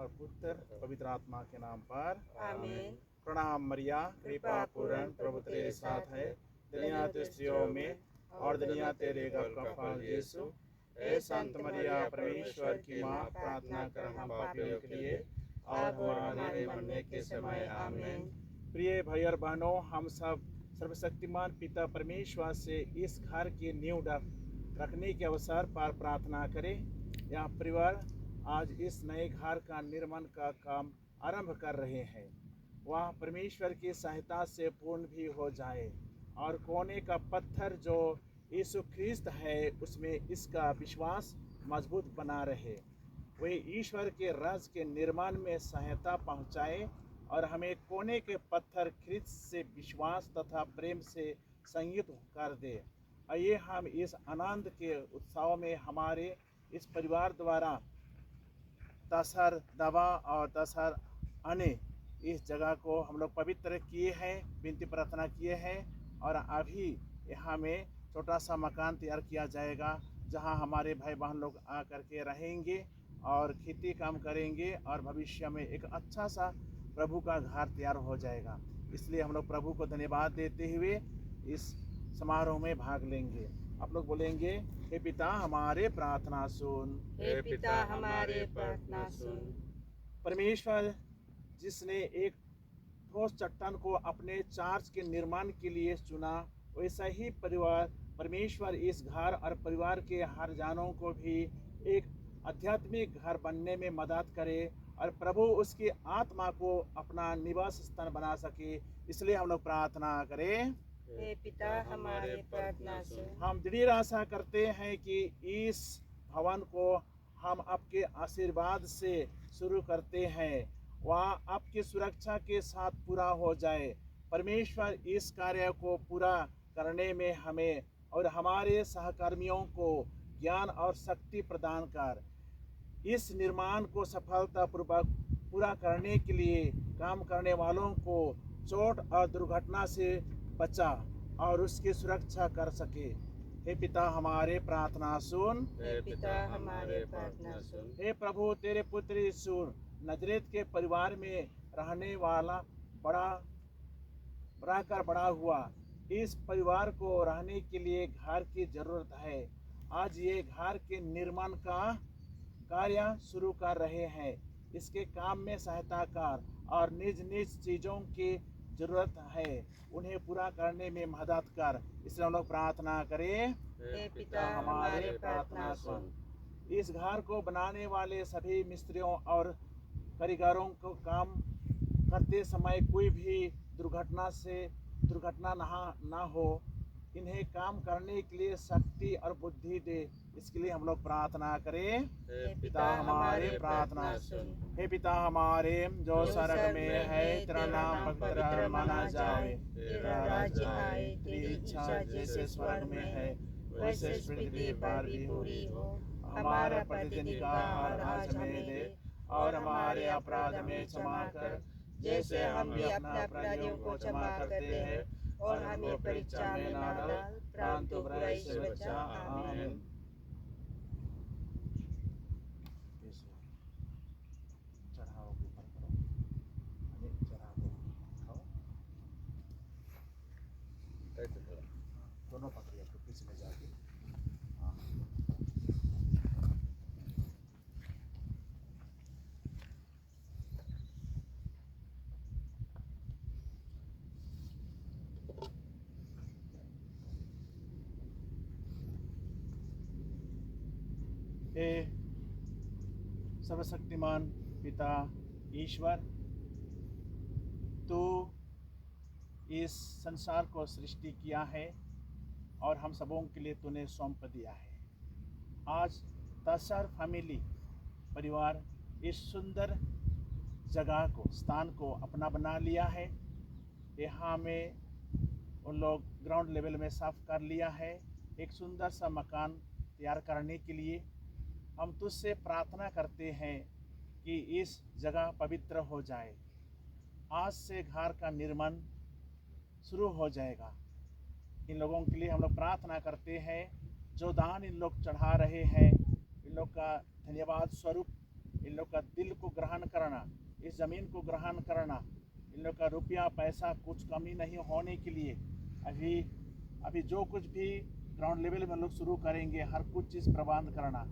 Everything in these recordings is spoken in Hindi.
और पुत्र पवित्र आत्मा के नाम पर आमीन। प्रणाम मरिया, कृपा पूर्ण, प्रभु तेरे साथ है। दुनिया के स्त्रियों में और दुनिया तेरे गर्भ का फल यीशु। हे संत मरिया, परमेश्वर की माँ, प्रार्थना कर हम पापियों के लिए और हमारे मरने के समय आमीन। प्रिय भाई और बहनों, हम सब सर्वशक्तिमान पिता परमेश्वर से इस घर की नींव रखने के अवसर पर प्रार्थना करें। यह परिवार आज इस नए घर का निर्माण का काम आरंभ कर रहे हैं। वह परमेश्वर की सहायता से पूर्ण भी हो जाए और कोने का पत्थर जो यीशु ख्रिस्त है उसमें इसका विश्वास मजबूत बना रहे। वे ईश्वर के राज के निर्माण में सहायता पहुंचाए और हमें कोने के पत्थर ख्रिस्त से विश्वास तथा प्रेम से संयुक्त कर दे। आइए हम इस आनंद के उत्सव में हमारे इस परिवार द्वारा तसर दवा और तसर अने इस जगह को हम लोग पवित्र किए हैं, विनती प्रार्थना किए हैं और अभी यहाँ में छोटा सा मकान तैयार किया जाएगा जहाँ हमारे भाई बहन लोग आ करके रहेंगे और खेती काम करेंगे और भविष्य में एक अच्छा सा प्रभु का घर तैयार हो जाएगा। इसलिए हम लोग प्रभु को धन्यवाद देते हुए इस समारोह में भाग लेंगे। आप लोग बोलेंगे, हे पिता हमारे प्रार्थना सुन। हे पिता हमारे प्रार्थना सुन। परमेश्वर जिसने एक ठोस चट्टान को अपने चर्च के निर्माण के लिए चुना, वैसा ही परमेश्वर इस घर और परिवार के हर जानों को भी एक आध्यात्मिक घर बनने में मदद करे और प्रभु उसकी आत्मा को अपना निवास स्थान बना सके। इसलिए हम लोग प्रार्थना करें, हे पिता हमारे प्रार्थना सुन। हम दृढ़ आशा करते हैं कि इस भवन को हम आपके आशीर्वाद से शुरू करते हैं, वह आपकी सुरक्षा के साथ पूरा हो जाए। परमेश्वर इस कार्य को पूरा करने में हमें और हमारे सहकर्मियों को ज्ञान और शक्ति प्रदान कर इस निर्माण को सफलतापूर्वक पूरा करने के लिए काम करने वालों को चोट और दुर्घटना से बचा और उसकी सुरक्षा कर सके। हे पिता हमारे प्रार्थना सुन। हे पिता हमारे प्रार्थना सुन। हे प्रभु, तेरे पुत्र यीशु नजरेत के परिवार में रहने वाला बड़ा हुआ, इस परिवार को रहने के लिए घर की जरूरत है। आज ये घर के निर्माण का कार्य शुरू कर रहे हैं। इसके काम में सहायता कर और निज निज चीज़ों की जरूरत है उन्हें पूरा करने में मदद कर। इसलिए हम लोग प्रार्थना करें, हे पिता हमारे प्रार्थना सुन। इस घर को बनाने वाले सभी मिस्त्रियों और कारीगरों को काम करते समय कोई भी दुर्घटना ना हो, इन्हें काम करने के लिए शक्ति और बुद्धि दे। इसके लिए हम लोग प्रार्थना करें, हे पिता हमारे प्रार्थना सुन। हे पिता हमारे जो स्वर्ग में है, तेरा नाम पवित्र माना जाए, तेरा राज्य आए, तेरी इच्छा जैसे स्वर्ग में है वैसे पृथ्वी पर भी पूरी हो। हमारा प्रतिदिन का आहार आज हमें दे और हमारे अपराध में क्षमा कर जैसे हम भी अपने अपराधियों को क्षमा करते हैं और हमें परीक्षा में न डाल परंतु बुराई से बचा। आमीन। चढ़ाओ के ऊपर करो, चढ़ाओ खाओ, दोनों पकड़िए तो पीछे में जाके। हाँ, हे सर्वशक्तिमान पिता ईश्वर, तू इस संसार को सृष्टि किया है और हम सबों के लिए तूने सौंप दिया है। आज तसर फैमिली परिवार इस सुंदर जगह को, स्थान को अपना बना लिया है। यहाँ में उन लोग ग्राउंड लेवल में साफ कर लिया है एक सुंदर सा मकान तैयार करने के लिए। हम तुझसे प्रार्थना करते हैं कि इस जगह पवित्र हो जाए। आज से घर का निर्माण शुरू हो जाएगा। इन लोगों के लिए हम लोग प्रार्थना करते हैं, जो दान इन लोग चढ़ा रहे हैं, इन लोग का धन्यवाद स्वरूप इन लोग का दिल को ग्रहण ग्रहण करना, इस ज़मीन को ग्रहण करना, इन लोग का रुपया पैसा कुछ कमी नहीं होने के लिए अभी जो कुछ भी ग्राउंड लेवल में लोग शुरू करेंगे हर कुछ चीज़ प्रबंध करना।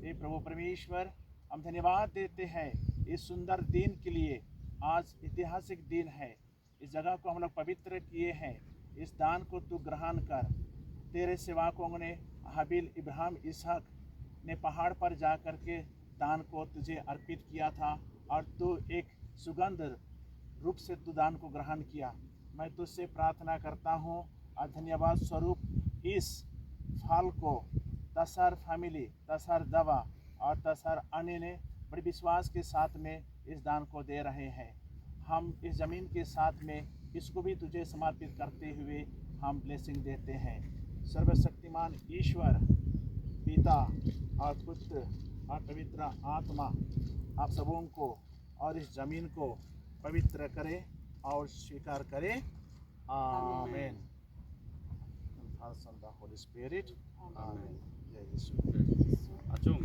ये प्रभु परमेश्वर हम धन्यवाद देते हैं इस सुंदर दिन के लिए। आज ऐतिहासिक दिन है, इस जगह को हम लोग पवित्र किए हैं। इस दान को तू ग्रहण कर। तेरे सेवकों ने हाबिल, इब्राहिम, इसहाक ने पहाड़ पर जा कर के दान को तुझे अर्पित किया था और तू एक सुगंध रूप से तू दान को ग्रहण किया। मैं तुझसे प्रार्थना करता हूँ और धन्यवाद स्वरूप इस फल को तसर फैमिली, तसर दवा और तसर अन्य ने बड़े विश्वास के साथ में इस दान को दे रहे हैं। हम इस ज़मीन के साथ में इसको भी तुझे समर्पित करते हुए हम ब्लेसिंग देते हैं। सर्वशक्तिमान ईश्वर पिता और पुत्र और पवित्र आत्मा आप सबों को और इस ज़मीन को पवित्र करे और स्वीकार करे। आमीन। Father, Son, the Holy Spirit. Amen. जय यीशु। Acung.